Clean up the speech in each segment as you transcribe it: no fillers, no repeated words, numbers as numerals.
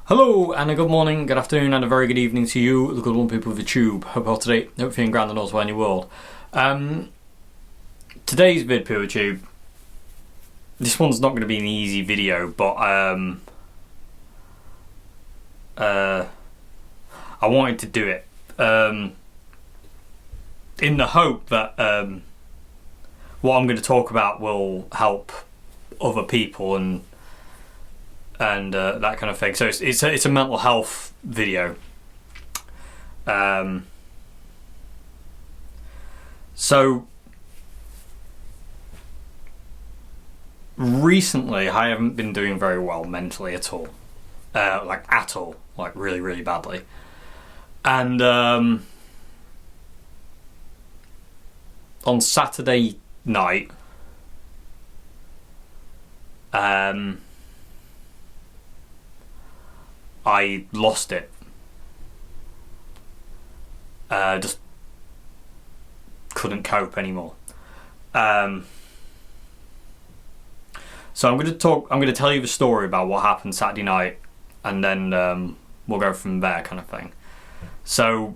Hello and a good morning, good afternoon and a very good evening to you, the good one people of the tube. Hope all today, hope you're feeling grand and elsewhere in your world. Today's vid people of the tube, this one's not going to be an easy video, but I wanted to do it in the hope that what I'm going to talk about will help other people and that kind of thing. So it's a mental health video. So recently I haven't been doing very well mentally at all, like really, really badly. And on Saturday night, I lost it. Just couldn't cope anymore. So I'm going to tell you the story about what happened Saturday night, and then we'll go from there, kind of thing. So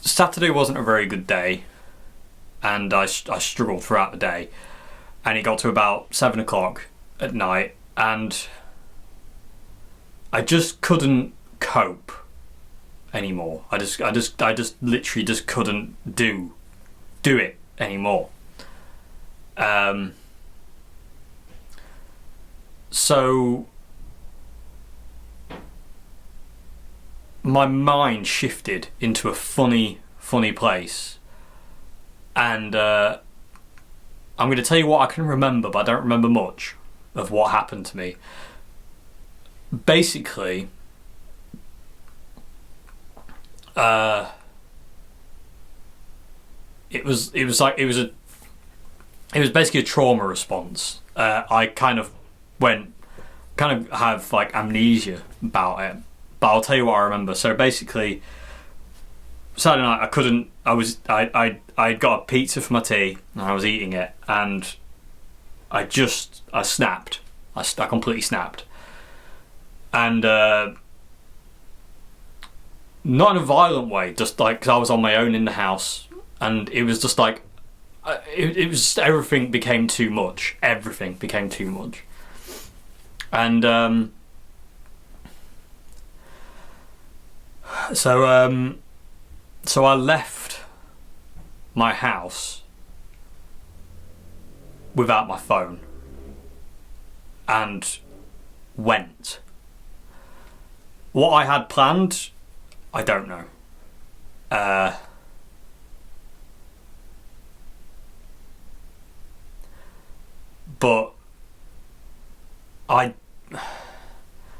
Saturday wasn't a very good day, and I struggled throughout the day, and it got to about 7 o'clock at night, and I just couldn't cope anymore. I just literally just couldn't do it anymore. So my mind shifted into a funny place, and I'm going to tell you what I can remember, but I don't remember much of what happened to me. Basically, it was basically a trauma response. I kind of have like amnesia about it, but I'll tell you what I remember. So basically, Saturday night I got a pizza for my tea and I was eating it, and I snapped. I completely snapped. And not in a violent way, just like, because I was on my own in the house, and it was just like, it was just, everything became too much. Everything became too much. And so I left my house without my phone and went. What I had planned, I don't know. But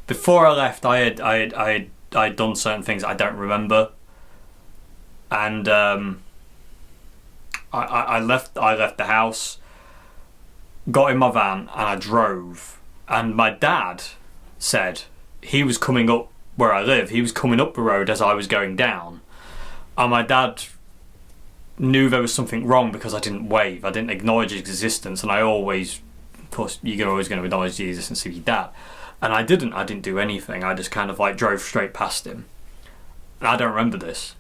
before I left, I had done certain things I don't remember, and I left the house, got in my van, and I drove. And my dad said he was coming up where I live. He was coming up the road as I was going down, and my dad knew there was something wrong because I didn't wave. I didn't acknowledge his existence, and I always, of course, you're always going to acknowledge the existence of your dad. And I didn't do anything. I just kind of like drove straight past him. And I don't remember this.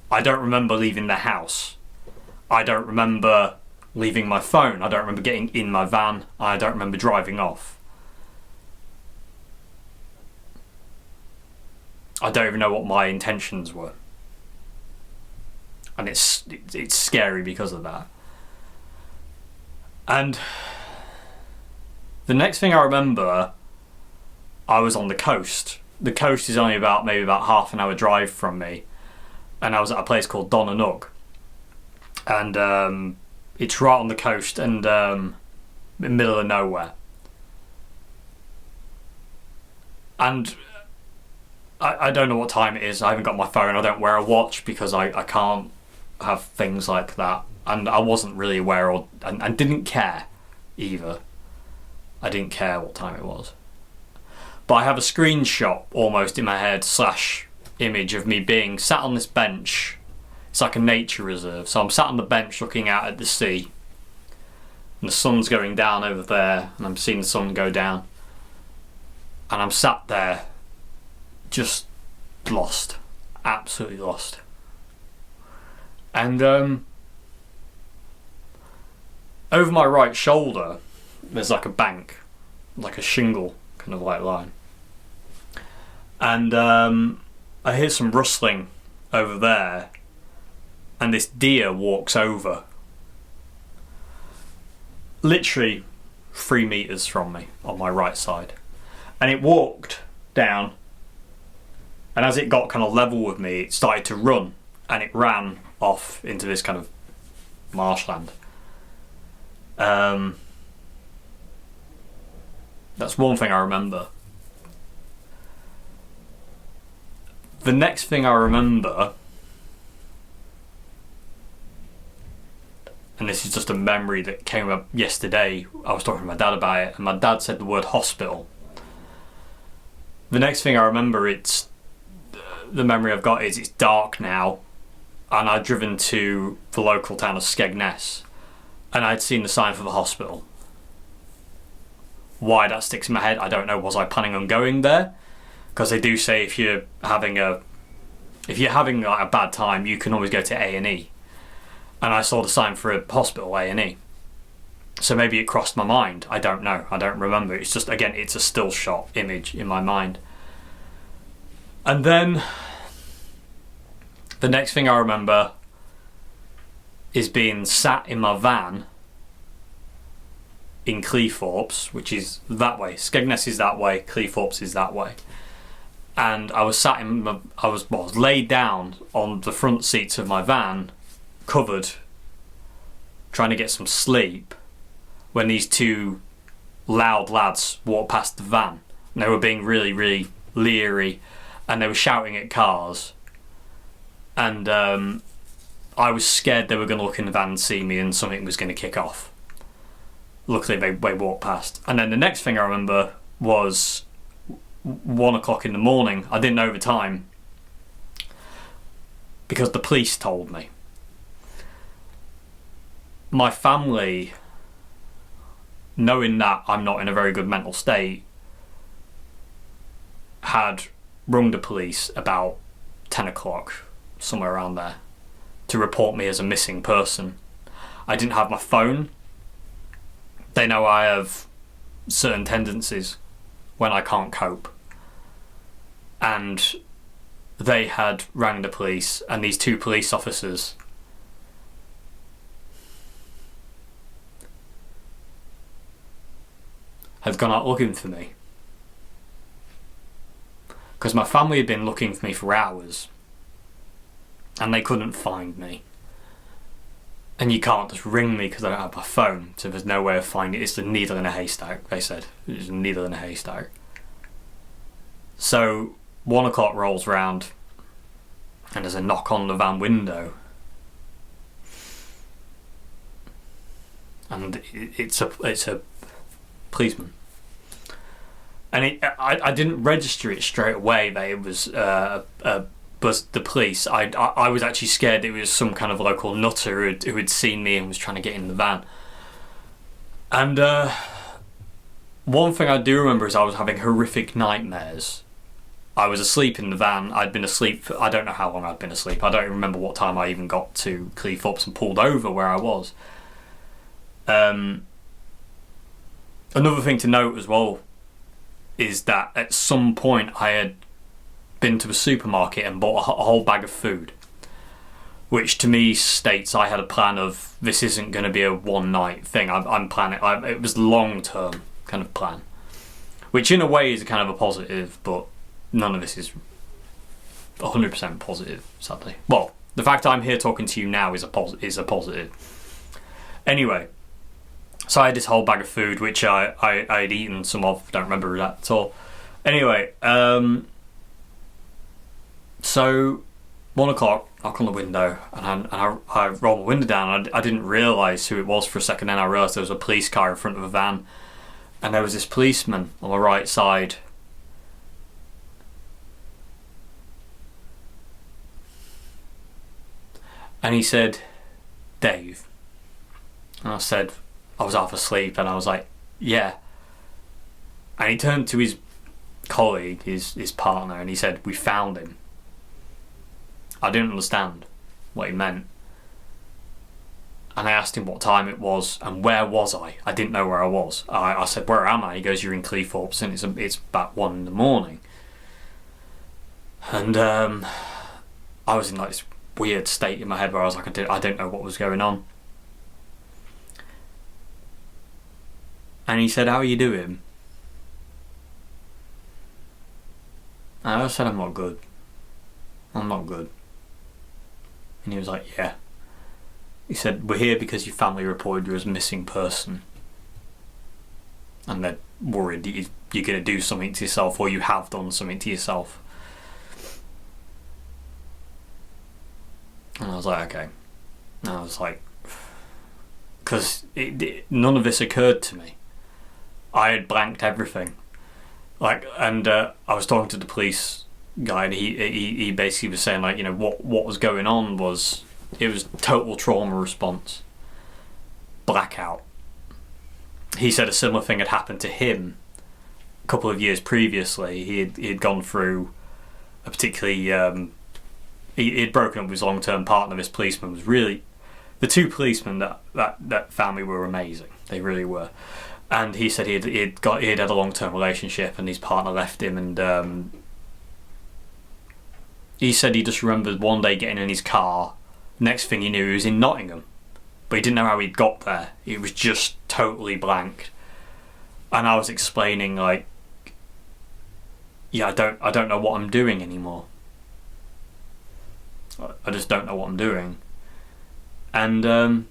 I don't remember leaving the house. I don't remember leaving my phone. I don't remember getting in my van. I don't remember driving off. I don't even know what my intentions were. And it's scary because of that. And the next thing I remember, I was on the coast. The coast is only maybe about half an hour drive from me, and I was at a place called Donanook, and it's right on the coast and in the middle of nowhere. And I don't know what time it is. I haven't got my phone. I don't wear a watch because I can't have things like that, and I wasn't really aware and didn't care either. I didn't care what time it was. But I have a screenshot almost in my head / image of me being sat on this bench. It's like a nature reserve. So I'm sat on the bench looking out at the sea, and the sun's going down over there, and I'm seeing the sun go down, and I'm sat there just lost, absolutely lost. And over my right shoulder there's like a bank, like a shingle kind of like line, and I hear some rustling over there, and this deer walks over, literally 3 meters from me on my right side, and it walked down, and as it got kind of level with me, it started to run, and it ran off into this kind of marshland. That's one thing I remember. The next thing I remember, and this is just a memory that came up yesterday, I was talking to my dad about it, and my dad said the word hospital. The next thing I remember, the memory I've got is it's dark now, and I'd driven to the local town of Skegness, and I'd seen the sign for the hospital. Why that sticks in my head, I don't know. Was I planning on going there? Because they do say if you're having like a bad time, you can always go to A&E. And I saw the sign for a hospital, A&E. So maybe it crossed my mind. I don't know. I don't remember. It's just, again, it's a still shot image in my mind. And then the next thing I remember is being sat in my van in Cleethorpes, which is that way. Skegness is that way, Cleethorpes is that way. And I was I was laid down on the front seats of my van, covered, trying to get some sleep, when these 2 loud lads walked past the van. And they were being really, really leery, and they were shouting at cars. And I was scared they were going to look in the van and see me, and something was going to kick off. Luckily they walked past. And then the next thing I remember was 1 o'clock in the morning. I didn't know the time because the police told me. My family, knowing that I'm not in a very good mental state, had rung the police about 10 o'clock, somewhere around there, to report me as a missing person. I didn't have my phone. They know I have certain tendencies when I can't cope. And they had rang the police, and these 2 police officers had gone out looking for me. Because my family had been looking for me for hours, and they couldn't find me. And you can't just ring me because I don't have my phone, so there's no way of finding it. It's the needle in a haystack, they said. It's a needle in a haystack. So 1 o'clock rolls round, and there's a knock on the van window. And it's a policeman. And I didn't register it straight away that it was but the police. I was actually scared it was some kind of local nutter who had seen me and was trying to get in the van. And one thing I do remember is I was having horrific nightmares. I was asleep in the van. I'd been asleep for, I don't know how long I'd been asleep. I don't remember what time I even got to Cleethorpes and pulled over where I was. Another thing to note as well is that at some point I had been to a supermarket and bought a whole bag of food, which to me states I had a plan of this isn't going to be a one night thing. I'm planning. It was long term kind of plan, which in a way is kind of a positive, but none of this is 100% positive, sadly. Well, the fact I'm here talking to you now is a positive. Anyway, so I had this whole bag of food which I had eaten some of. Don't remember that at all. Anyway, so 1 o'clock, knock on the window, and I rolled my window down. I didn't realise who it was for a second. Then I realised there was a police car in front of a van, and there was this policeman on the right side. And he said, "Dave." And I said, I was half asleep, and I was like, yeah. And he turned to his colleague, his partner, and he said, we found him. I didn't understand what he meant. And I asked him what time it was and where was I. I didn't know where I was. I said, where am I? He goes, you're in Cleethorpes, and it's about 1 in the morning. And I was in like this weird state in my head where I was like, I don't know what was going on. And he said, how are you doing? And I said, I'm not good. I'm not good. And he was like, yeah. He said, we're here because your family reported you as a missing person. And they're worried that you're going to do something to yourself, or you have done something to yourself. And I was like, okay. And I was like, because none of this occurred to me. I had blanked everything. Like, and I was talking to the police guy, and he basically was saying, like, you know, what was going on was, it was total trauma response, blackout. He said a similar thing had happened to him a couple of years previously. He had gone through a particularly he had broken up with his long-term partner. This policeman was really, the two policemen that family were amazing. They really were. And he said he had a long-term relationship, and his partner left him, and he said he just remembered one day getting in his car. Next thing he knew, he was in Nottingham, but he didn't know how he'd got there. It was just totally blank. And I was explaining, like, yeah, I don't know what I'm doing anymore. I just don't know what I'm doing. And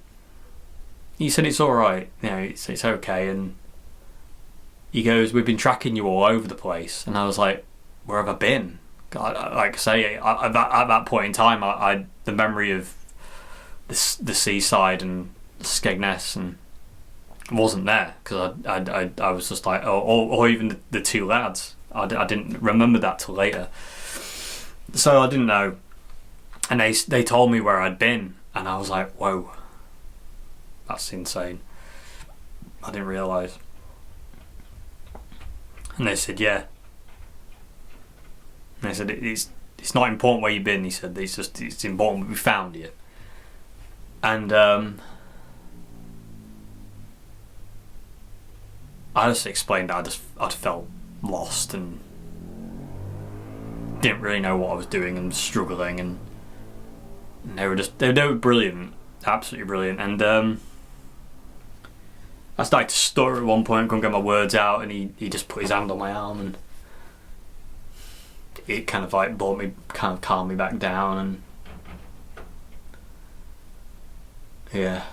he said it's all right, you know, it's okay. And he goes, we've been tracking you all over the place. And I was like, where have I been? God, like I say, at that point in time, I the memory of the seaside and Skegness and wasn't there, because I was just like, or even the two lads. I didn't remember that till later, so I didn't know. And they told me where I'd been, and I was like, whoa, that's insane. I didn't realise. And they said, yeah. And they said, it's not important where you've been. He said, it's important that we found you. And I just explained that I'd felt lost and didn't really know what I was doing and struggling, and they were brilliant, absolutely brilliant. And I started to stutter at one point, couldn't get my words out, and he just put his hand on my arm, and it kind of like calmed me back down. And yeah.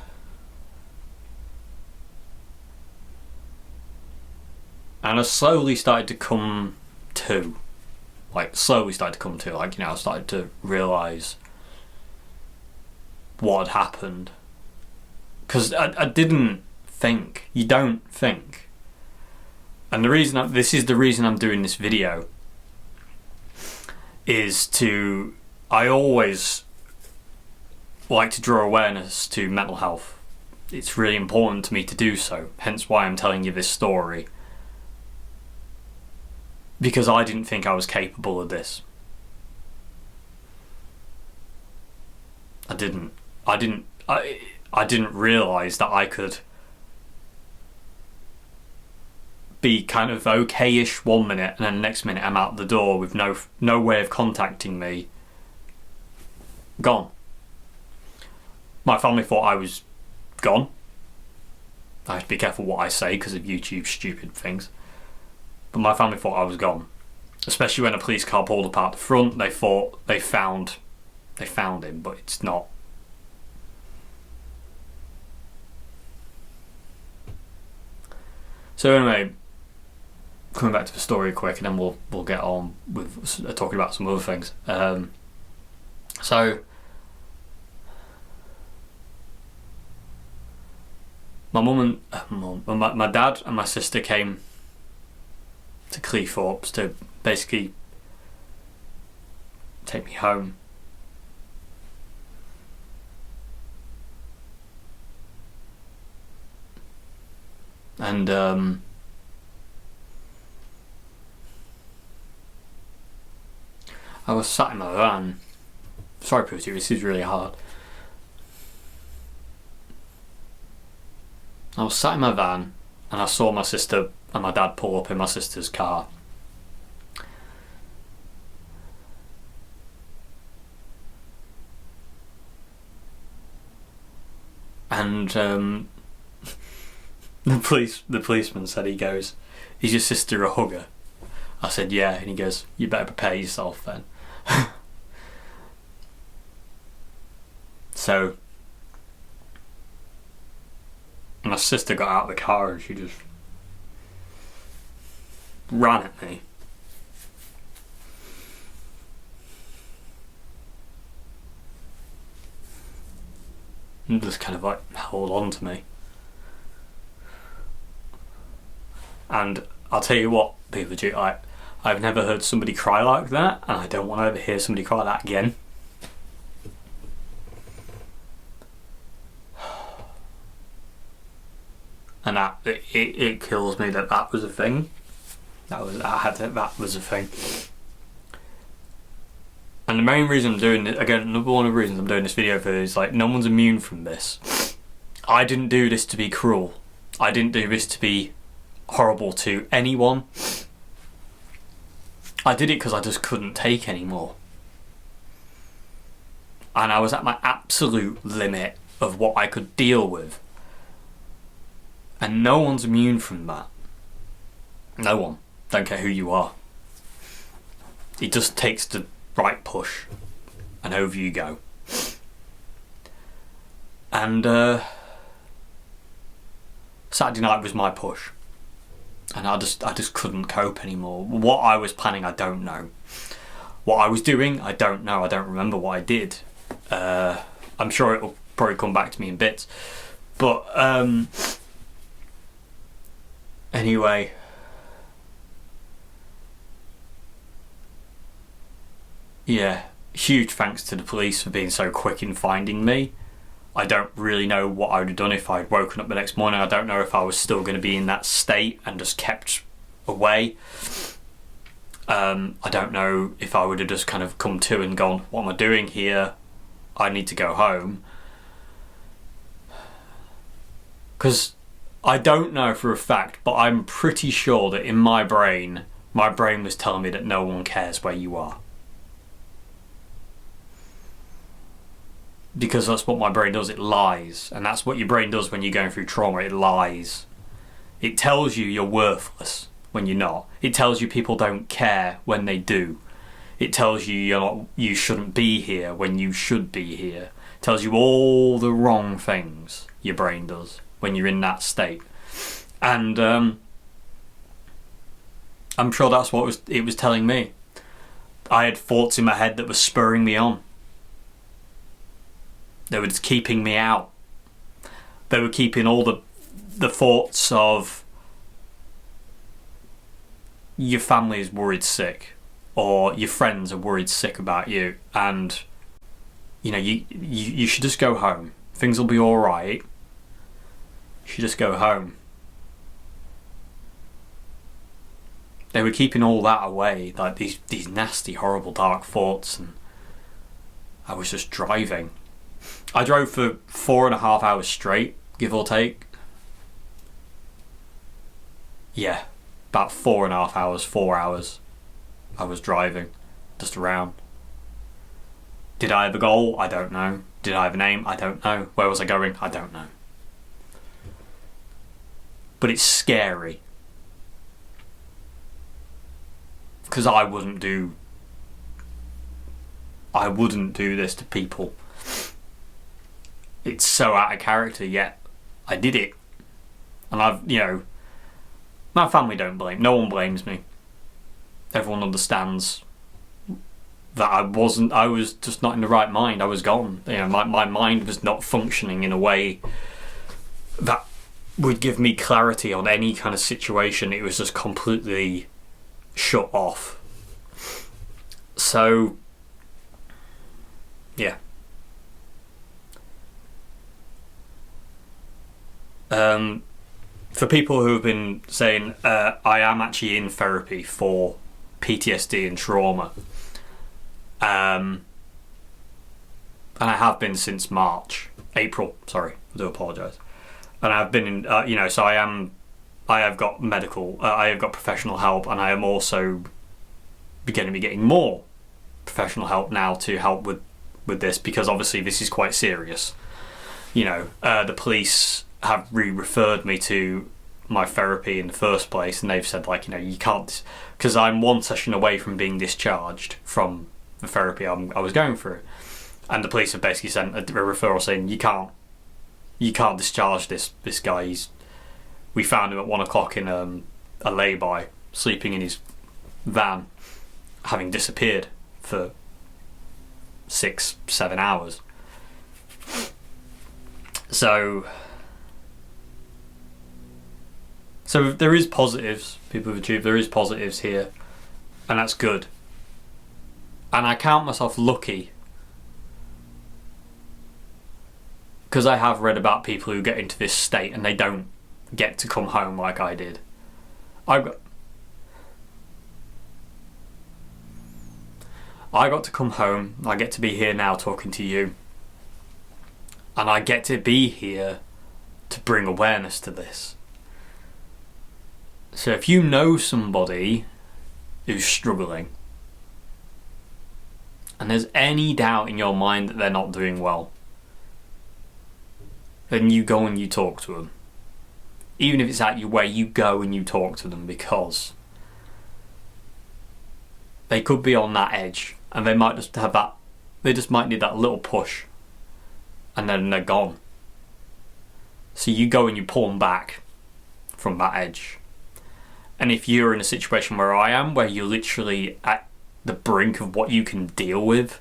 And I slowly started to come to. Like, you know, I started to realise what had happened. Because I didn't think. You don't think. And this is the reason I'm doing this video. I always like to draw awareness to mental health. It's really important to me to do so, hence why I'm telling you this story. Because I didn't think I was capable of this. I didn't realise that I could be kind of okay-ish 1 minute, and then the next minute I'm out the door with no way of contacting me. Gone. My family thought I was gone. I have to be careful what I say because of YouTube's stupid things. But my family thought I was gone. Especially when a police car pulled up out the front, they thought they found him, but it's not. So anyway, coming back to the story quick, and then we'll get on with talking about some other things. So my dad and my sister came to Cleethorpes to basically take me home. And I was sat in my van. Sorry, Pooty, this is really hard. I was sat in my van and I saw my sister and my dad pull up in my sister's car. And the policeman said, he goes, "Is your sister a hugger?" I said, "Yeah," and he goes, "You better prepare yourself then." So my sister got out of the car and she just ran at me. And just kind of like held on to me. And I'll tell you what, people do, I've never heard somebody cry like that, and I don't want to ever hear somebody cry like that again. And that it kills me that was a thing. That was a thing. And the main reason I'm doing it, again, number one of the reasons I'm doing this video for is like, no one's immune from this. I didn't do this to be cruel. I didn't do this to be horrible to anyone. I did it because I just couldn't take anymore. And I was at my absolute limit of what I could deal with. And no one's immune from that. No one. Don't care who you are. It just takes the right push. And over you go. And Saturday night was my push. And I just couldn't cope anymore. What I was planning, I don't know. What I was doing, I don't know. I don't remember what I did. I'm sure it'll probably come back to me in bits. But anyway, yeah, huge thanks to the police for being so quick in finding me. I don't really know what I would have done if I'd woken up the next morning. I don't know if I was still going to be in that state and just kept away. I don't know if I would have just kind of come to and gone, what am I doing here? I need to go home. Because I don't know for a fact, but I'm pretty sure that in my brain was telling me that no one cares where you are. Because that's what my brain does, it lies. And that's what your brain does when you're going through trauma, it lies. It tells you you're worthless when you're not. It tells you people don't care when they do. It tells you you shouldn't be here when you should be here. It tells you all the wrong things, your brain does, when you're in that state. And I'm sure that's what it was telling me. I had thoughts in my head that were spurring me on. They were just keeping me out. They were keeping all the thoughts of your family is worried sick, or your friends are worried sick about you, and you know you should just go home. Things will be all right. You should just go home. They were keeping all that away, like these nasty, horrible, dark thoughts, and I was just driving. I drove for 4.5 hours straight, give or take. Yeah, about 4.5 hours, 4 hours I was driving, just around. Did I have a goal? I don't know. Did I have a name? I don't know. Where was I going? I don't know. But it's scary. Because I wouldn't do this to people. It's so out of character, yet I did it. And my family don't blame. No one blames me. Everyone understands that I was just not in the right mind. I was gone. My mind was not functioning in a way that would give me clarity on any kind of situation. It was just completely shut off. So, yeah. for people who have been saying, I am actually in therapy for PTSD and trauma. And I have been since April, sorry, I do apologise. And I've been in, so I have got I have got professional help, and I am also going to be getting more professional help now to help with this, because obviously this is quite serious. The police have referred me to my therapy in the first place, and they've said, like, you can't, because I'm one session away from being discharged from the therapy I was going through, and the police have basically sent a referral saying you can't discharge this guy. We found him at 1 o'clock in a lay-by, sleeping in his van, having disappeared for 6-7 hours. So there is positives, people have achieved, there is positives here, and that's good. And I count myself lucky, because I have read about people who get into this state and they don't get to come home like I did. I got to come home, I get to be here now talking to you, and I get to be here to bring awareness to this. So if you know somebody who's struggling, and there's any doubt in your mind that they're not doing well, then you go and you talk to them. Even if it's out your way, you go and you talk to them, because they could be on that edge, and they might just have that, they just might need that little push, and then they're gone. So you go and you pull them back from that edge. And if you're in a situation where I am, where you're literally at the brink of what you can deal with,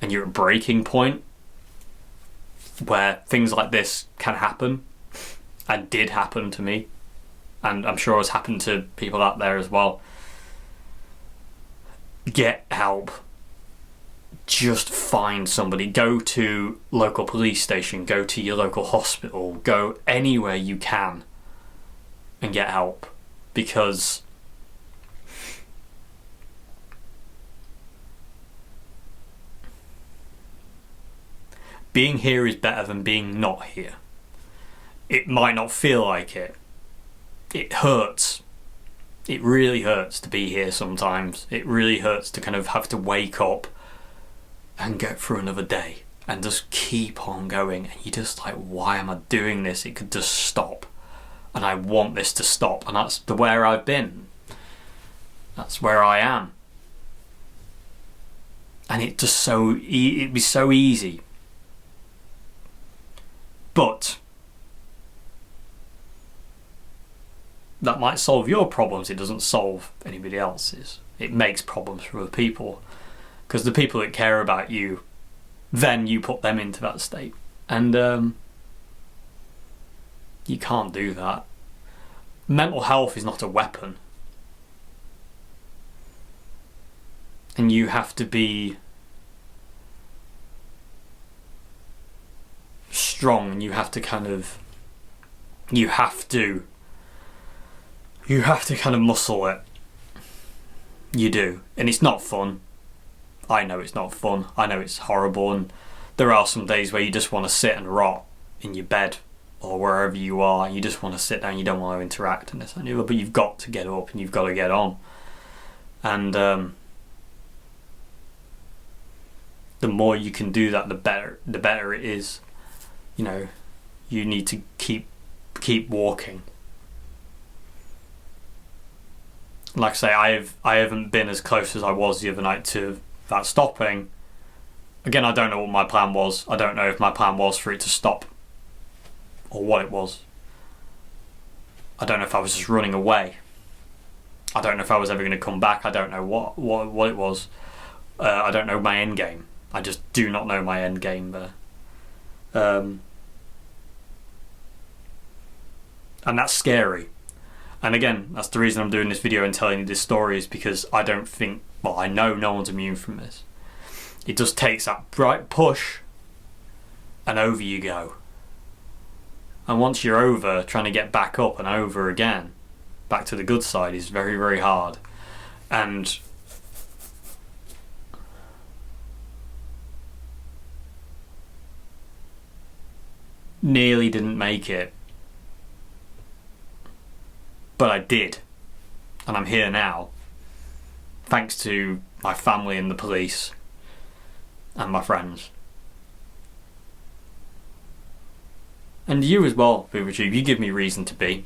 and you're at breaking point, where things like this can happen, and did happen to me, and I'm sure it's happened to people out there as well, get help. Just find somebody. Go to local police station, go to your local hospital, go anywhere you can and get help, because being here is better than being not here. It might not feel like it. It hurts. It really hurts to be here sometimes. It really hurts to kind of have to wake up and get through another day and just keep on going. And you're just like, why am I doing this? It could just stop. And I want this to stop. And that's where I've been. That's where I am. And it just it'd be so easy. But that might solve your problems. It doesn't solve anybody else's. It makes problems for other people, because the people that care about you, then you put them into that state, and you can't do that. Mental health is not a weapon, and you have to be strong, and you have to kind of muscle it. You do. And it's not fun. I know it's not fun. I know it's horrible, and there are some days where you just want to sit and rot in your bed or wherever you are, and you just want to sit down, you don't want to interact and this and the other, but you've got to get up and you've got to get on. And the more you can do that, the better it is. You need to keep walking. Like I say, I haven't been as close as I was the other night to that stopping. Again, I don't know what my plan was. I don't know if my plan was for it to stop or what it was. I don't know if I was just running away. I don't know if I was ever going to come back. I don't know what it was. I don't know my end game. I just do not know my end game there. And that's scary. And again, that's the reason I'm doing this video and telling you this story, is because I know no one's immune from this. It just takes that bright push and over you go. And once you're over, trying to get back up and over again, back to the good side, is very, very hard. And nearly didn't make it, but I did, and I'm here now, thanks to my family and the police and my friends. And you as well, BooberTube, you give me reason to be.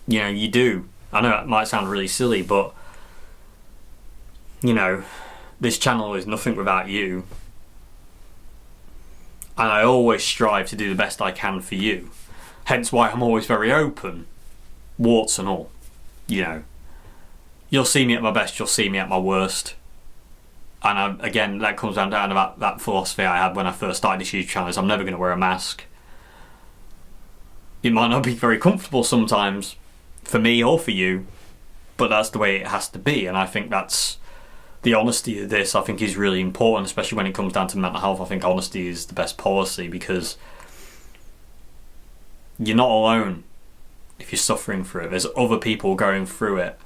You know, you do. I know it might sound really silly, but you know, this channel is nothing without you. And I always strive to do the best I can for you. Hence why I'm always very open, warts and all. You know, you'll see me at my best, you'll see me at my worst. And again, that comes down to that philosophy I had when I first started this YouTube channel, is I'm never going to wear a mask. It might not be very comfortable sometimes, for me or for you, but that's the way it has to be. And I think that's the honesty of this, I think, is really important, especially when it comes down to mental health. I think honesty is the best policy, because you're not alone if you're suffering through it. There's other people going through it.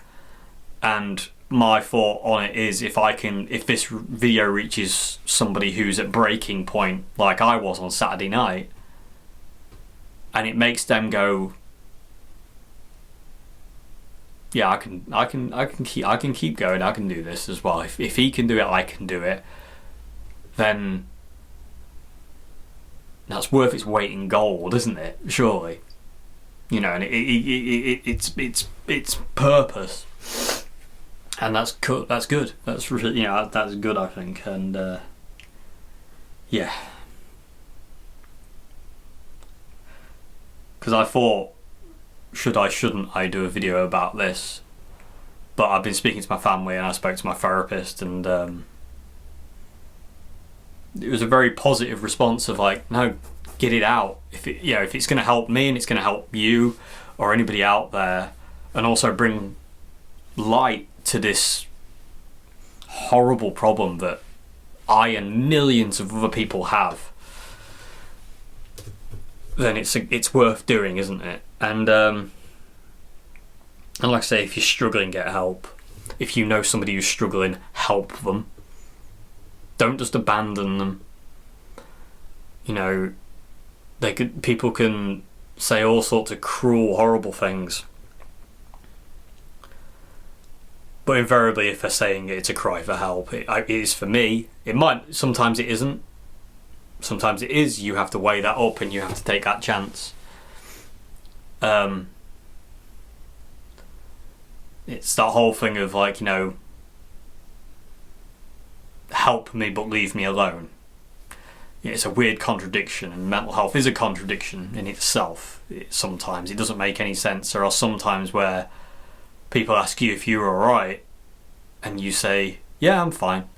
And my thought on it is, if this video reaches somebody who's at breaking point, like I was on Saturday night, and it makes them go, yeah, I can keep going. I can do this as well. If he can do it, I can do it. Then that's worth its weight in gold, isn't it? Surely, you know. And it's purpose, and that's good. That's good. That's really, you know, that's good, I think. And yeah, because I thought, shouldn't I do a video about this? But I've been speaking to my family, and I spoke to my therapist, and it was a very positive response of like, no, get it out. If it's going to help me and it's going to help you or anybody out there, and also bring light to this horrible problem that I and millions of other people have, then it's worth doing, isn't it? And like I say, if you're struggling, get help. If you know somebody who's struggling, help them. Don't just abandon them. You know, people can say all sorts of cruel, horrible things, but invariably, if they're saying it's a cry for help, it is for me. It might, sometimes it isn't. Sometimes it is. You have to weigh that up, and you have to take that chance. It's that whole thing of like, you know, help me but leave me alone. It's a weird contradiction, and mental health is a contradiction in itself. Sometimes it doesn't make any sense. There are some times where people ask you if you're alright, and you say, yeah, I'm fine.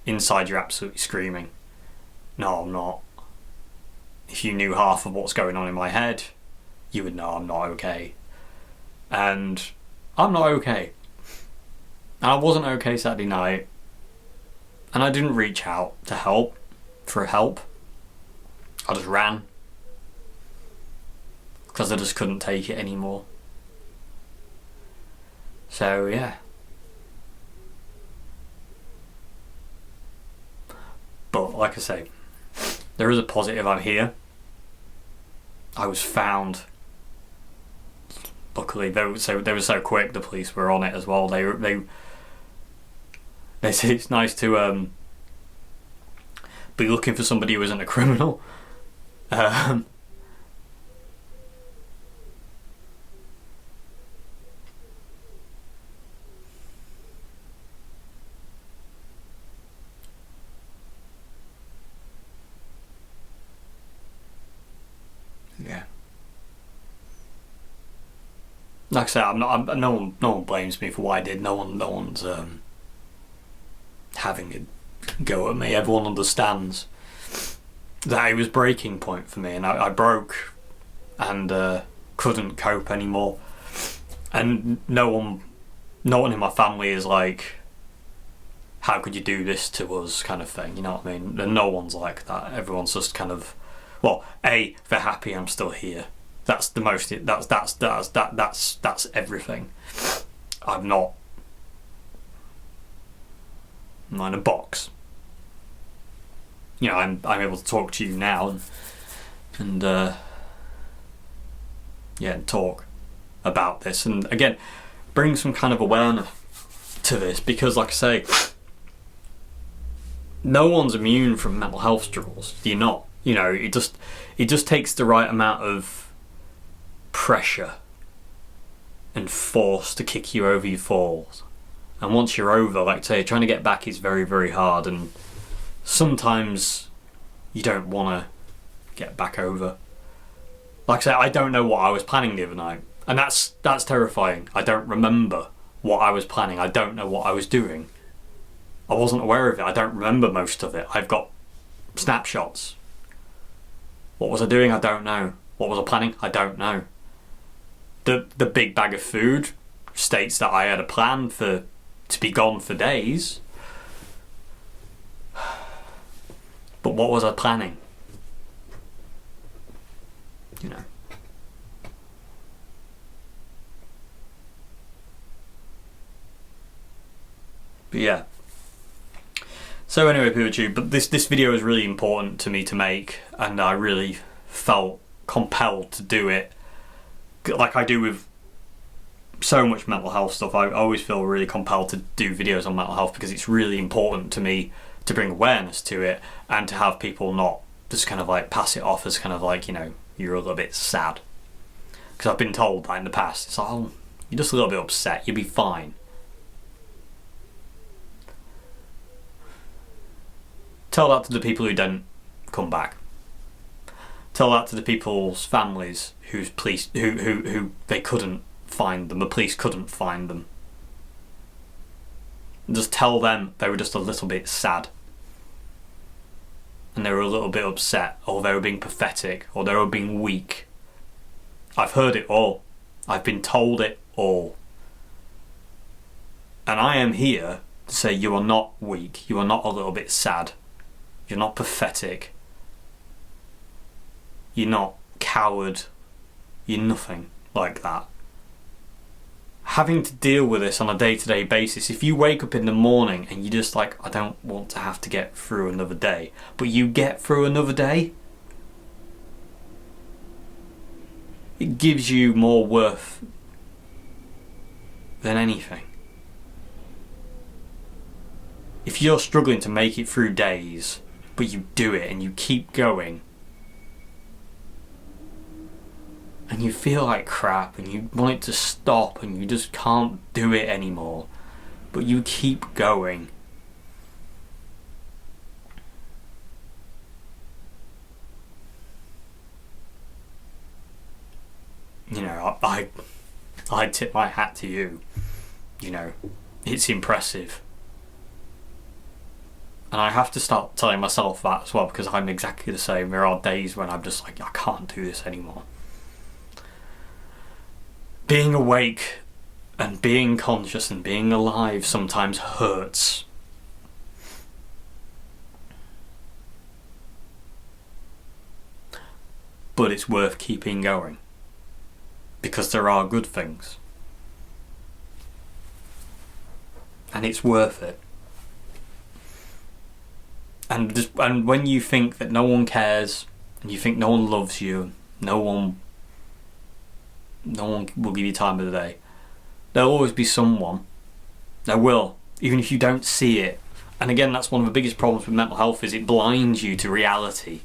Inside you're absolutely screaming, no, I'm not. If you knew half of what's going on in my head, you would know I'm not okay. And I'm not okay. And I wasn't okay Saturday night. And I didn't reach out to help. I just ran. Because I just couldn't take it anymore. So yeah. But like I say, there is a positive. I'm here. I was found. Luckily, they were so quick. The police were on it as well. They said it's nice to be looking for somebody who isn't a criminal. Yeah. Like I said, no one blames me for what I did. No one's having a go at me. Everyone understands that it was breaking point for me, and I broke and couldn't cope anymore. And no one in my family is like, how could you do this to us, kind of thing, you know what I mean? And no one's like that. Everyone's just kind of, Well, A, they're happy I'm still here. That's the most. That's everything. I'm not in a box. You know, I'm able to talk to you now and talk about this, and again bring some kind of awareness to this, because like I say, no one's immune from mental health struggles. You're not. You know, it just takes the right amount of pressure and force to kick you over your falls. And once you're over, like I say, trying to get back is very, very hard, and sometimes you don't want to get back over. Like I say, I don't know what I was planning the other night, and that's terrifying. I don't remember what I was planning. I don't know what I was doing. I wasn't aware of it. I don't remember most of it. I've got snapshots. What was I doing? I don't know. What was I planning? I don't know. The big bag of food states that I had a plan to be gone for days. But what was I planning? You know. But yeah. So anyway, PeterTube, but this video is really important to me to make, and I really felt compelled to do it, like I do with so much mental health stuff. I always feel really compelled to do videos on mental health because it's really important to me to bring awareness to it, and to have people not just kind of like pass it off as kind of like, you know, you're a little bit sad. Because I've been told that in the past. It's like, oh, you're just a little bit upset, you'll be fine. Tell that to the people who don't come back. Tell that to the people's families who they couldn't find them. The police couldn't find them. Just tell them they were just a little bit sad, and they were a little bit upset, or they were being pathetic, or they were being weak. I've heard it all. I've been told it all. And I am here to say you are not weak. You are not a little bit sad. You're not pathetic. You're not coward. You're nothing like that. Having to deal with this on a day-to-day basis, if you wake up in the morning and you're just like, I don't want to have to get through another day, but you get through another day, it gives you more worth than anything. If you're struggling to make it through days, but you do it and you keep going, and you feel like crap and you want it to stop and you just can't do it anymore, but you keep going, you know, I tip my hat to you. You know, it's impressive. And I have to start telling myself that as well, because I'm exactly the same. There are days when I'm just like, I can't do this anymore. Being awake and being conscious and being alive sometimes hurts. But it's worth keeping going, because there are good things. And it's worth it. And when you think that no one cares, and you think no one loves you, no one will give you time of the day, there'll always be someone. There will, even if you don't see it. And again, that's one of the biggest problems with mental health, is it blinds you to reality.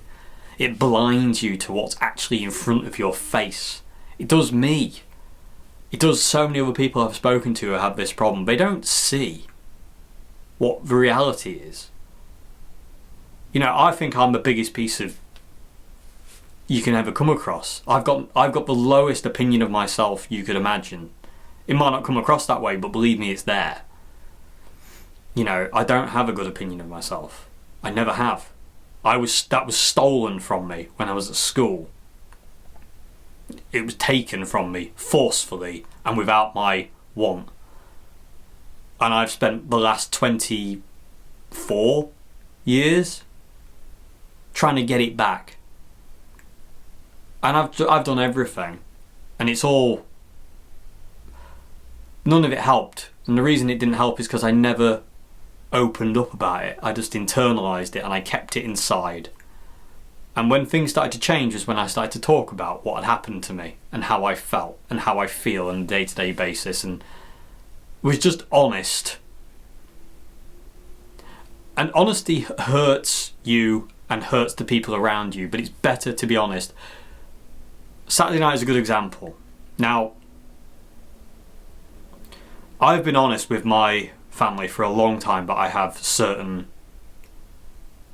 It blinds you to what's actually in front of your face. It does me. It does so many other people I've spoken to who have this problem. They don't see what the reality is. You know, I think I'm the biggest piece of you can ever come across. I've got the lowest opinion of myself you could imagine. It might not come across that way, but believe me, it's there. You know, I don't have a good opinion of myself. I never have. That was stolen from me when I was at school. It was taken from me forcefully and without my want. And I've spent the last 24 years trying to get it back. And I've done everything, and it's all, none of it helped. And the reason it didn't help is because I never opened up about it. I just internalised it and I kept it inside. And when things started to change was when I started to talk about what had happened to me and how I felt and how I feel on a day-to-day basis, and was just honest. And honesty hurts you and hurts the people around you, but it's better to be honest. Saturday night is a good example. Now, I've been honest with my family for a long time, but I have certain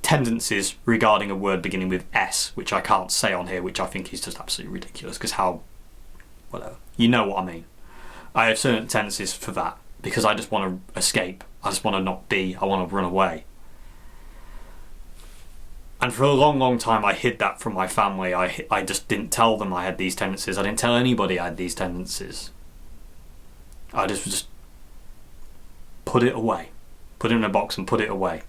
tendencies regarding a word beginning with S, which I can't say on here, which I think is just absolutely ridiculous, because whatever. You know what I mean. I have certain tendencies for that, because I just want to escape. I just want to not be. I want to run away. And for a long, long time, I hid that from my family. I just didn't tell them I had these tendencies. I didn't tell anybody I had these tendencies. I just put it away. Put it in a box and put it away.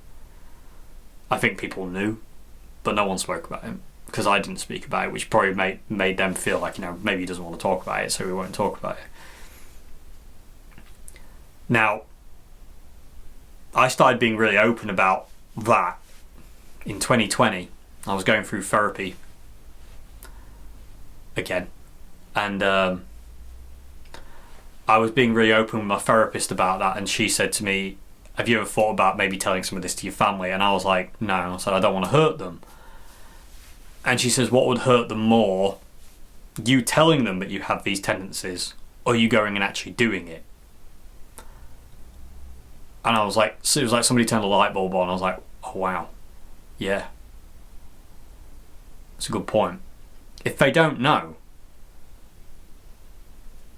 I think people knew, but no one spoke about it, because I didn't speak about it, which probably made them feel like, maybe he doesn't want to talk about it, so we won't talk about it. Now, I started being really open about that in 2020. I was going through therapy again, and I was being really open with my therapist about that, and she said to me, have you ever thought about maybe telling some of this to your family? And I was like, no. I said, I don't want to hurt them. And she says, what would hurt them more? You telling them that you have these tendencies, or you going and actually doing it? And I was like, so it was like somebody turned a light bulb on. I was like, oh wow, yeah, that's a good point. If they don't know,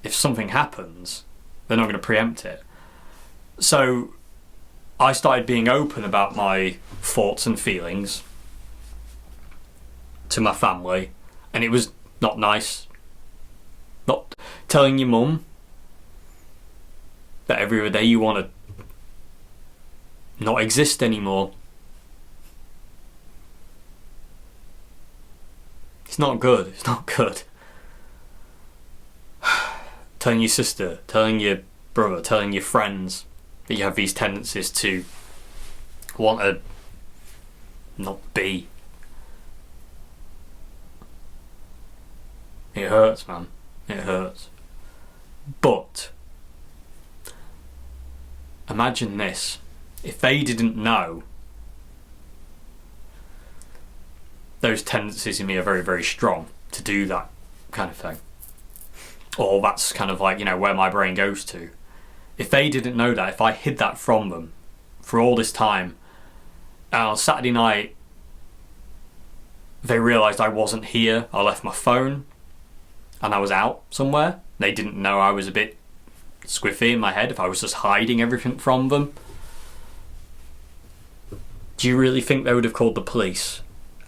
if something happens, they're not going to preempt it. So I started being open about my thoughts and feelings to my family, and it was not nice. Not telling your mum that every other day you want to not exist anymore. It's not good. It's not good. Telling your sister, telling your brother, telling your friends that you have these tendencies to want to not be. It hurts, man. It hurts. But imagine this. If they didn't know those tendencies in me are very, very strong to do that kind of thing, or that's kind of like, where my brain goes to. If they didn't know that, if I hid that from them for all this time, and on Saturday night they realised I wasn't here, I left my phone and I was out somewhere, they didn't know I was a bit squiffy in my head, if I was just hiding everything from them, do you really think they would have called the police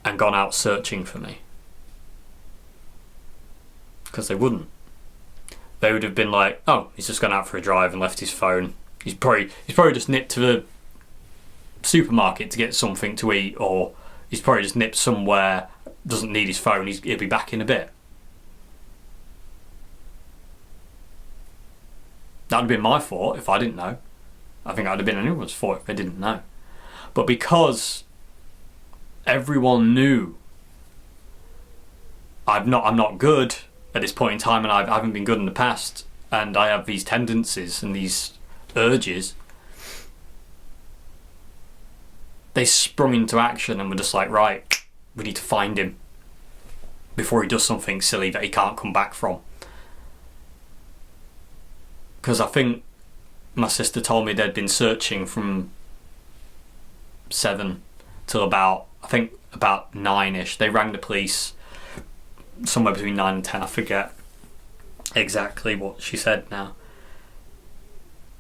and gone out searching for me? Because they wouldn't. They would have been like, oh, he's just gone out for a drive and left his phone. He's probably just nipped to the supermarket to get something to eat, or he's probably just nipped somewhere, doesn't need his phone, he'll be back in a bit. That would have been my fault if I didn't know. I think that would have been anyone's fault if they didn't know. But because everyone knew I'm not good at this point in time, and I haven't been good in the past, and I have these tendencies and these urges, they sprung into action and were just like, right, we need to find him before he does something silly that he can't come back from. Because I think my sister told me they'd been searching from 7 till about 9ish. They rang the police somewhere between 9 and 10, I forget exactly what she said now,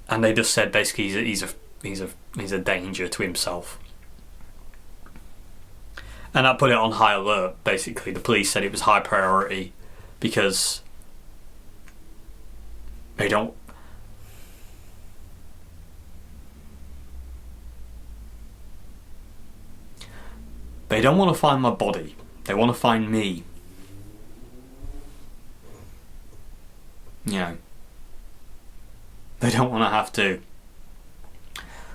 and they just said basically he's a danger to himself, and I put it on high alert. Basically the police said it was high priority because they don't want to find my body, they want to find me. you know, they don't want to have to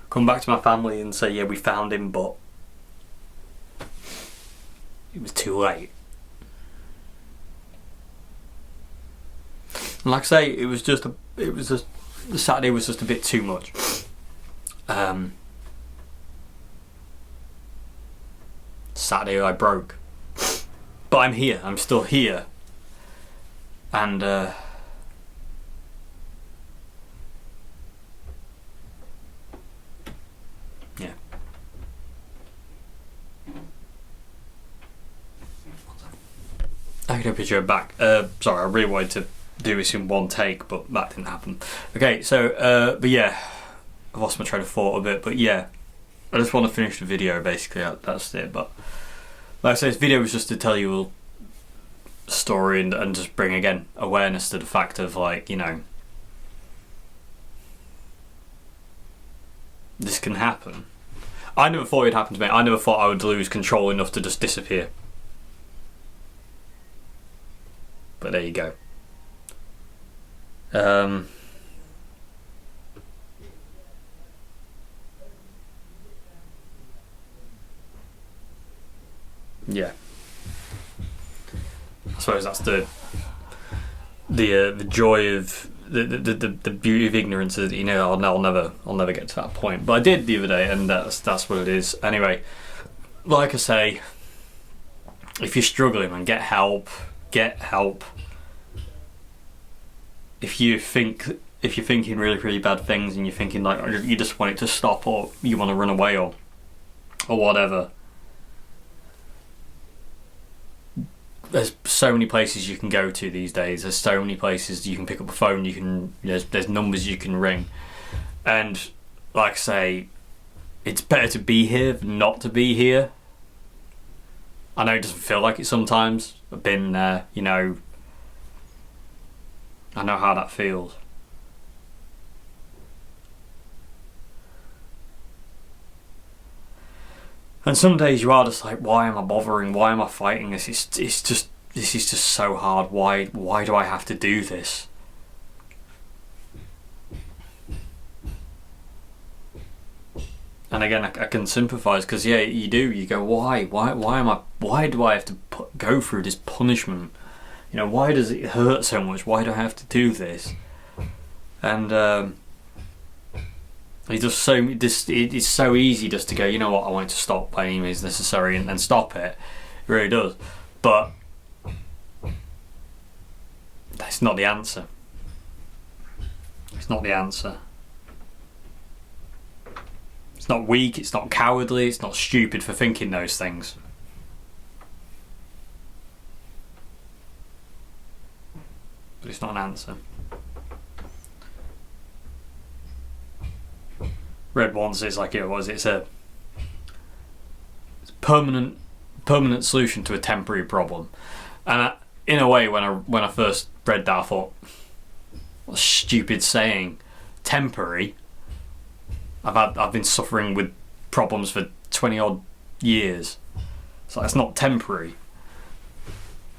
come back to my family and say, yeah, we found him, but it was too late. And like I say, the Saturday was just a bit too much. Saturday I broke, but I'm here. I'm still here, and yeah. I can a picture back. Sorry, I really wanted to do this in one take, but that didn't happen. Okay, so but yeah, I've lost my train of thought a bit, but yeah, I just want to finish the video. Basically, that's it. But like I say, this video was just to tell you a story and just bring again awareness to the fact of, like, you know, this can happen. I never thought it'd happen to me. I never thought I would lose control enough to just disappear. But there you go. Yeah. I suppose that's the joy of the beauty of ignorance. Is, you know, I'll never get to that point. But I did the other day, and that's what it is. Anyway, like I say, if you're struggling, man, get help. Get help. If you're thinking really, really bad things, and you're thinking like you just want it to stop, or you want to run away, or whatever, there's so many places you can go to these days. There's so many places you can pick up a phone. There's numbers you can ring, and like I say, it's better to be here than not to be here. I know it doesn't feel like it sometimes. I've been there, you know. I know how that feels. And some days you are just like, why am I bothering? Why am I fighting this? This is just so hard. Why do I have to do this? And again, I can sympathise, because yeah, you do. You go, why do I have to go through this punishment? You know, why does it hurt so much? Why do I have to do this? And it's so easy just to go, you know what, I want it to stop by any means necessary, and stop it. It really does. But that's not the answer. It's not the answer. It's not weak, it's not cowardly, it's not stupid for thinking those things. But it's not an answer. Read once, it's like, it's a permanent solution to a temporary problem. And in a way, when I first read that, I thought, what a stupid saying. Temporary. I've been suffering with problems for 20 odd years, so it's not temporary.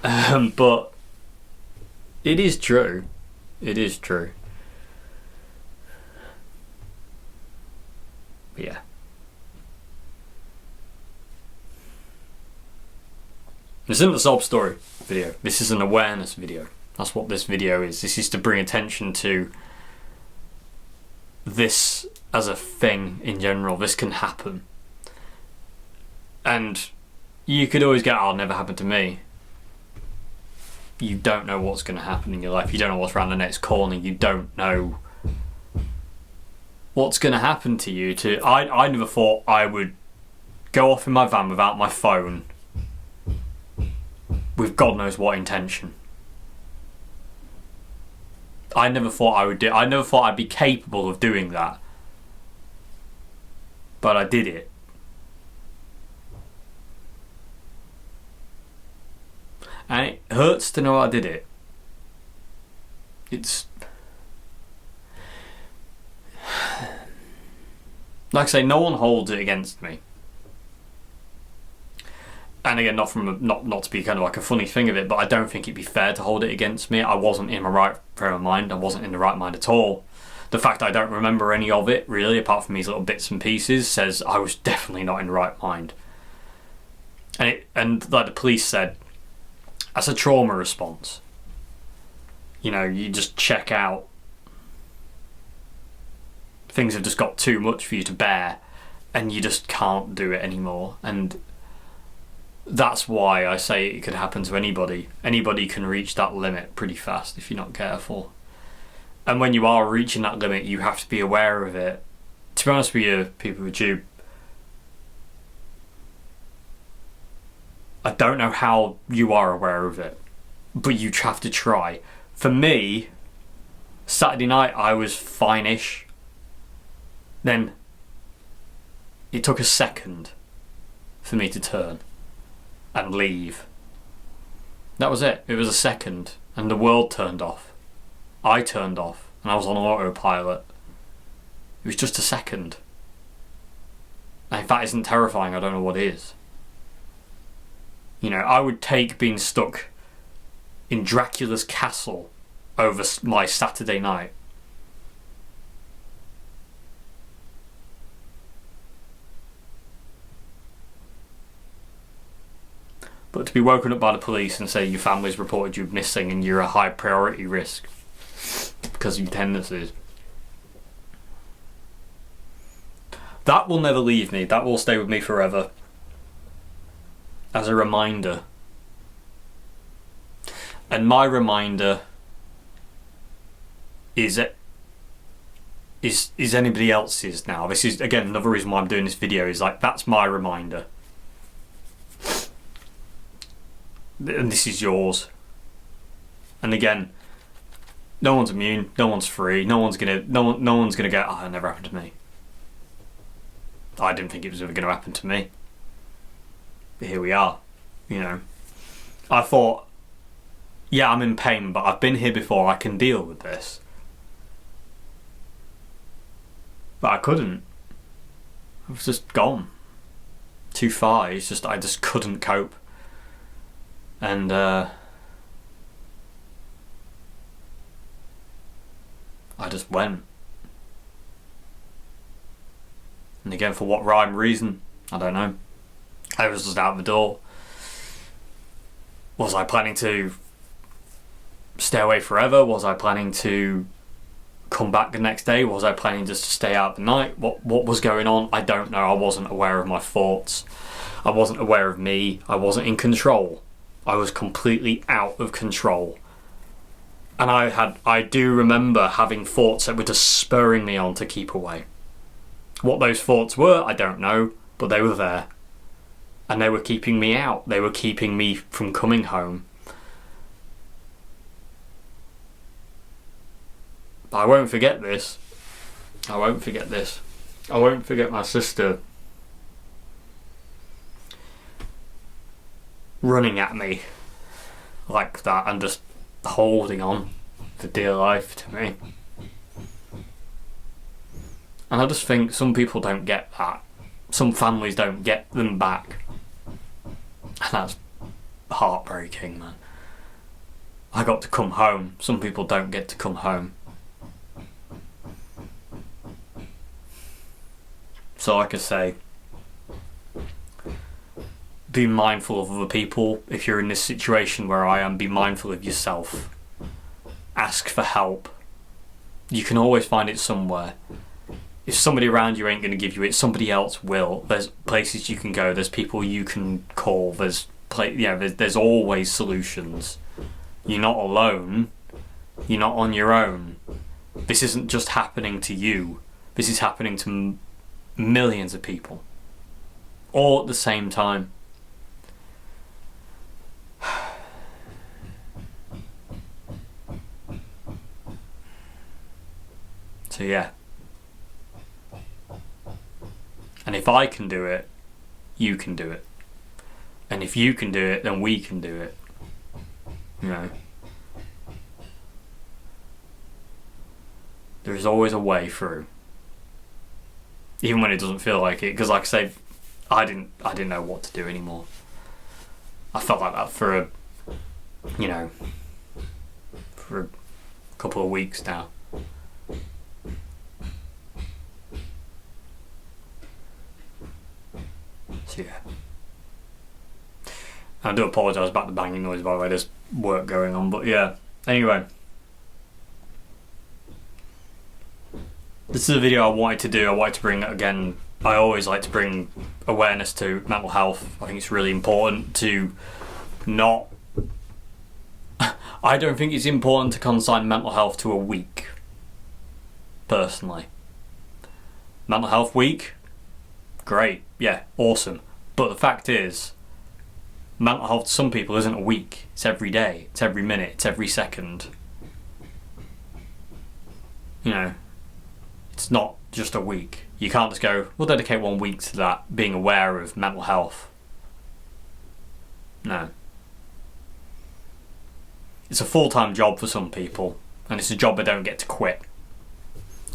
But it is true. It is true. But yeah. This isn't a sob story video. This is an awareness video. That's what this video is. This is to bring attention to this as a thing in general. This can happen. And you could always go, oh, it'll never happen to me. You don't know what's going to happen in your life. You don't know what's around the next corner. You don't know what's going to happen to you. I never thought I would go off in my van without my phone with God knows what intention. I never thought I would do. I never thought I'd be capable of doing that. But I did it. And it hurts to know I did it. It's like I say, no one holds it against me. and again, not to be kind of like a funny thing of it, but I don't think it'd be fair to hold it against me. I wasn't in my right frame of mind. I wasn't in the right mind at all. The fact I don't remember any of it, really, apart from these little bits and pieces, says I was definitely not in the right mind. And like the police said, that's a trauma response. You know, you just check out. Things have just got too much for you to bear, and you just can't do it anymore. And that's why I say it could happen to anybody. Anybody can reach that limit pretty fast if you're not careful. And when you are reaching that limit, you have to be aware of it. To be honest with you, people with you, I don't know how you are aware of it, but you have to try. For me, Saturday night I was fine-ish. Then it took a second for me to turn and leave. That was it. It was a second, and the world turned off. I turned off, and I was on autopilot. It was just a second. And if that isn't terrifying, I don't know what is. You know, I would take being stuck in Dracula's castle over my Saturday night. But to be woken up by the police and say your family's reported you missing and you're a high priority risk because of your tendencies, that will never leave me. That will stay with me forever as a reminder. And my reminder is anybody else's now. This is, again, another reason why I'm doing this video, is like, that's my reminder. And this is yours. And again, no one's immune, no one's free, no one's gonna go, oh, it never happened to me. I didn't think it was ever gonna happen to me. But here we are, you know. I thought, yeah, I'm in pain, but I've been here before, I can deal with this. But I couldn't. I was just gone. Too far. It's just, I just couldn't cope. And I just went. And again, for what rhyme reason, I don't know. I was just out the door. Was I planning to stay away forever? Was I planning to come back the next day? Was I planning just to stay out the night? What was going on? I don't know. I wasn't aware of my thoughts. I wasn't aware of me. I wasn't in control. I was completely out of control. And I do remember having thoughts that were just spurring me on to keep away. What those thoughts were, I don't know, but they were there. And they were keeping me out. They were keeping me from coming home. But I won't forget this. I won't forget this. I won't forget my sister running at me like that and just holding on for dear life to me. And I just think some people don't get that. Some families don't get them back. And that's heartbreaking, man. I got to come home. Some people don't get to come home. So like I say, be mindful of other people. If you're in this situation where I am, be mindful of yourself. Ask for help. You can always find it somewhere. If somebody around you ain't going to give you it, somebody else will. There's places you can go. There's people you can call. There's always solutions. You're not alone. You're not on your own. This isn't just happening to you. This is happening to millions of people, all at the same time. So yeah. And if I can do it, you can do it. And if you can do it, then we can do it. You know. There's always a way through. Even when it doesn't feel like it. Because like I say, I didn't know what to do anymore. I felt like that for a couple of weeks now. So yeah. I do apologise about the banging noise, by the way, there's work going on, but yeah. Anyway. This is a video I wanted to do. I wanted to bring, again, I always like to bring awareness to mental health. I think it's really important to not... I don't think it's important to consign mental health to a week, personally. Mental health week? Great, yeah, awesome. But the fact is, mental health to some people isn't a week. It's every day, it's every minute, it's every second. You know, it's not just a week. You can't just go, we'll dedicate 1 week to that, being aware of mental health. No. It's a full-time job for some people, and it's a job they don't get to quit.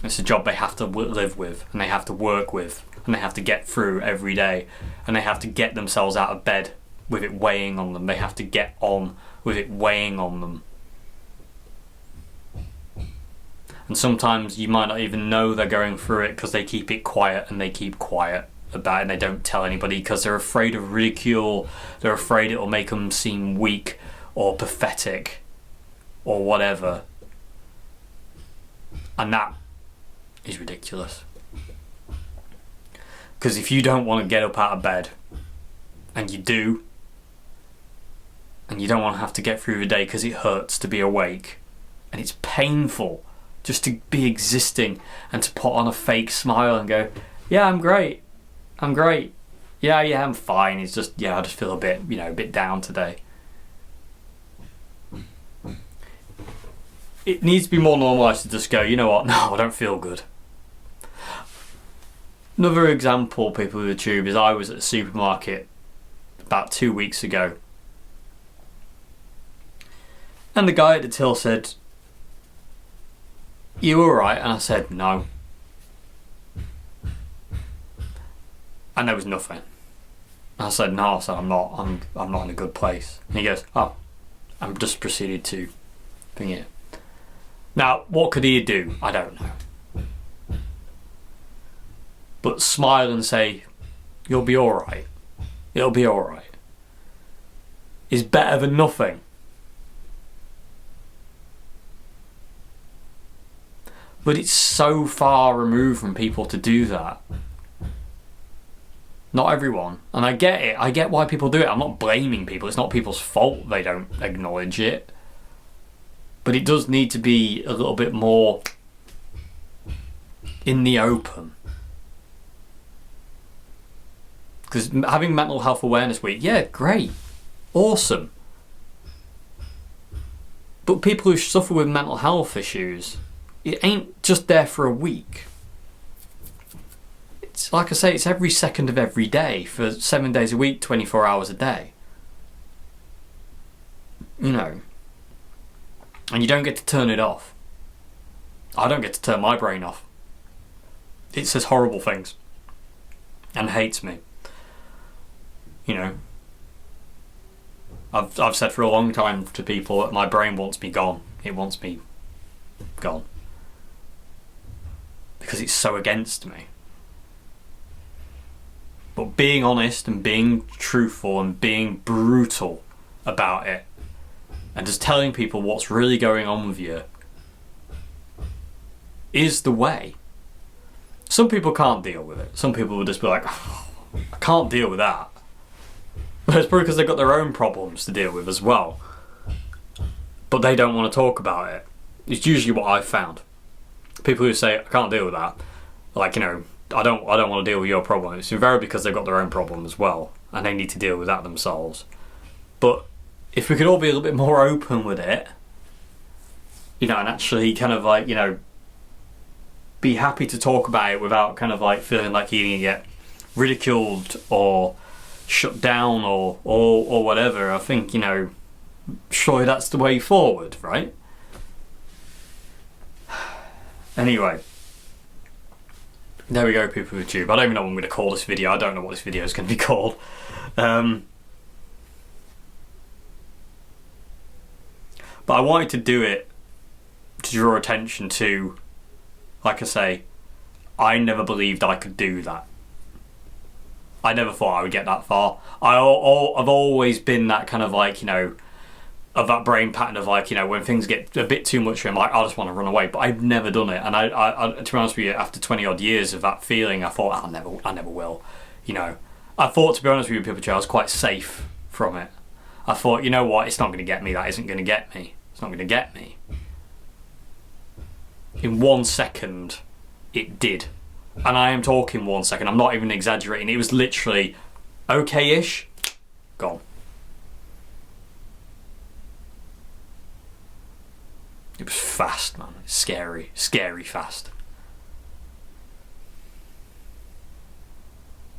It's a job they have to live with, and they have to work with, and they have to get through every day, and they have to get themselves out of bed with it weighing on them. They have to get on with it weighing on them. And sometimes you might not even know they're going through it because they keep it quiet, and they keep quiet about it, and they don't tell anybody because they're afraid of ridicule. They're afraid it'll make them seem weak or pathetic or whatever. And that is ridiculous. Because if you don't want to get up out of bed, and you do, and you don't want to have to get through the day because it hurts to be awake, and it's painful just to be existing and to put on a fake smile and go, yeah, I'm great, yeah, I'm fine, it's just, I just feel a bit down today. It needs to be more normalised to just go, you know what, no, I don't feel good. Another example, people with the tube, is I was at the supermarket about 2 weeks ago, and the guy at the till said, you alright? And I said, no. And there was nothing. I said, no, I'm not in a good place. And he goes, oh, I'm just proceeded to bring it. Now, what could he do? I don't know. But smile and say, you'll be alright. It'll be alright. Is better than nothing. But it's so far removed from people to do that. Not everyone. And I get it. I get why people do it. I'm not blaming people. It's not people's fault they don't acknowledge it. But it does need to be a little bit more in the open. Because having Mental Health Awareness Week, yeah, great. Awesome. But people who suffer with mental health issues, it ain't just there for a week. It's like I say, it's every second of every day for 7 days a week, 24 hours a day. You know. And you don't get to turn it off. I don't get to turn my brain off. It says horrible things. And hates me. You know. I've said for a long time to people that my brain wants me gone. It wants me gone. Because it's so against me. But being honest and being truthful and being brutal about it, and just telling people what's really going on with you, is the way. Some people can't deal with it. Some people will just be like, oh, I can't deal with that. But it's probably because they've got their own problems to deal with as well. But they don't want to talk about it. It's usually what I've found. People who say, I can't deal with that, like, you know, I don't want to deal with your problem. It's invariably because they've got their own problem as well, and they need to deal with that themselves. But if we could all be a little bit more open with it, you know, and actually kind of like, you know, be happy to talk about it without kind of like feeling like you're going to get ridiculed or shut down or whatever, I think, you know, surely that's the way forward, right? Anyway, there we go, people with YouTube. I don't even know what I'm going to call this video. I don't know what this video is going to be called. But I wanted to do it to draw attention to, like I say, I never believed I could do that. I never thought I would get that far. I've always been that kind of like, you know, of that brain pattern of like, you know, when things get a bit too much for him, like, I just want to run away. But I've never done it. And I to be honest with you, after 20 odd years of that feeling, I thought, I never will. You know, I thought, to be honest with you, people, I was quite safe from it. I thought, you know what, it's not going to get me. That isn't going to get me. It's not going to get me. In 1 second, it did. And I am talking 1 second. I'm not even exaggerating. It was literally okay-ish, gone. It was fast, man. Scary, scary fast.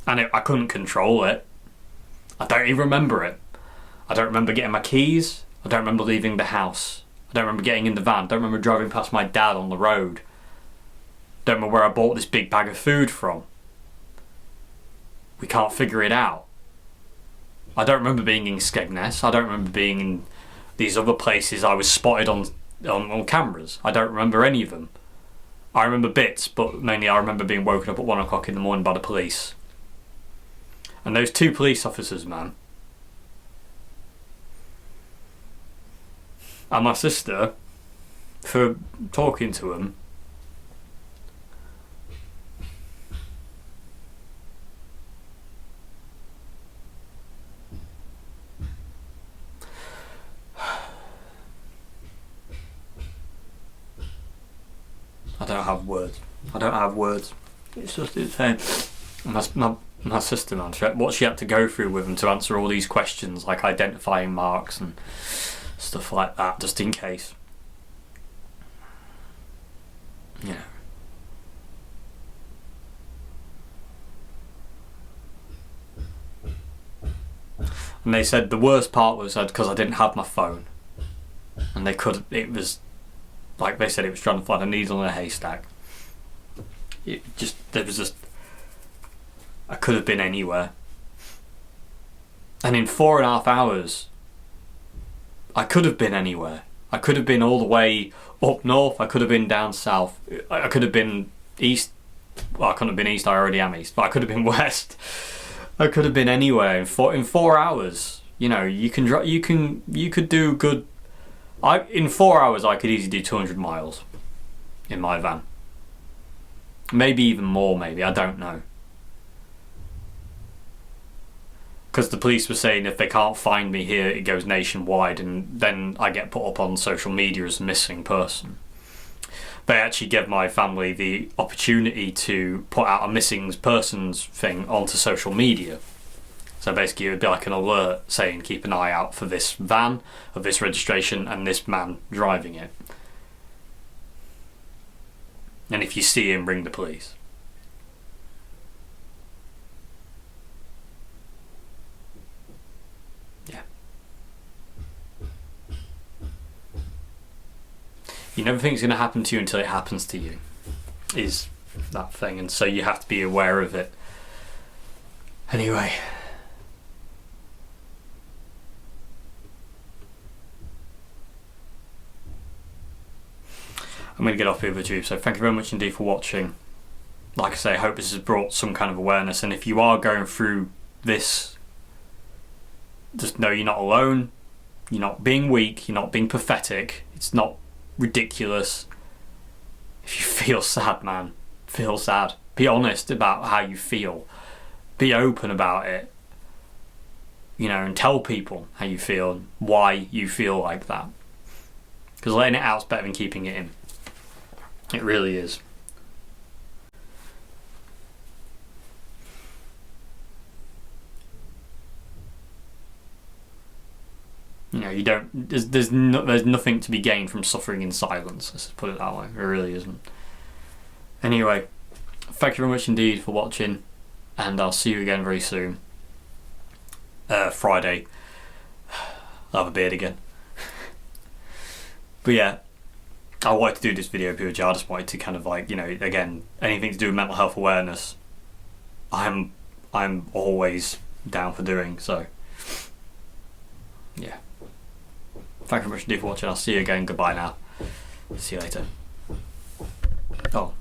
And I couldn't control it. I don't even remember it. I don't remember getting my keys. I don't remember leaving the house. I don't remember getting in the van. I don't remember driving past my dad on the road. Don't remember where I bought this big bag of food from. We can't figure it out. I don't remember being in Skegness. I don't remember being in these other places I was spotted on cameras. I don't remember any of them. I remember bits, but mainly I remember being woken up at 1 o'clock in the morning by the police. And those 2 police officers, man, and my sister, for talking to them, I don't have words. I don't have words. It's just insane. My sister, man, what she had to go through with them to answer all these questions, like identifying marks and stuff like that, just in case. You know. And they said the worst part was because I didn't have my phone, and it was like they said, it was trying to find a needle in a haystack. I could have been anywhere. And in 4.5 hours, I could have been anywhere. I could have been all the way up north. I could have been down south. I could have been east. Well, I couldn't have been east. I already am east. But I could have been west. I could have been anywhere in 4 hours. You know, you could do good. In 4 hours, I could easily do 200 miles in my van. Maybe even more. Maybe, I don't know. Because the police were saying if they can't find me here, it goes nationwide, and then I get put up on social media as a missing person. They actually gave my family the opportunity to put out a missing persons thing onto social media. So basically it would be like an alert saying keep an eye out for this van of this registration and this man driving it. And if you see him, ring the police. You never think it's going to happen to you until it happens to you, is that thing, and so you have to be aware of it. Anyway, I'm going to get off here with you, so thank you very much indeed for watching. Like I say, I hope this has brought some kind of awareness, and if you are going through this, just know you're not alone, you're not being weak, you're not being pathetic, it's not ridiculous. If you feel sad, man, feel sad. Be honest about how you feel. Be open about it. You know, and tell people how you feel and why you feel like that. Because letting it out's better than keeping it in. It really is. You know, you don't. There's nothing to be gained from suffering in silence. Let's just put it that way. It really isn't. Anyway, thank you very much indeed for watching, and I'll see you again very soon. Friday. I'll have a beard again. But yeah, I wanted to do this video purely. I just wanted to kind of like, you know, again, anything to do with mental health awareness, I'm always down for doing. So yeah. Thank you very much indeed for watching. I'll see you again. Goodbye now. See you later. Oh,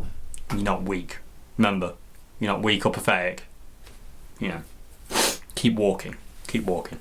you're not weak. Remember, you're not weak or pathetic. You know, keep walking. Keep walking.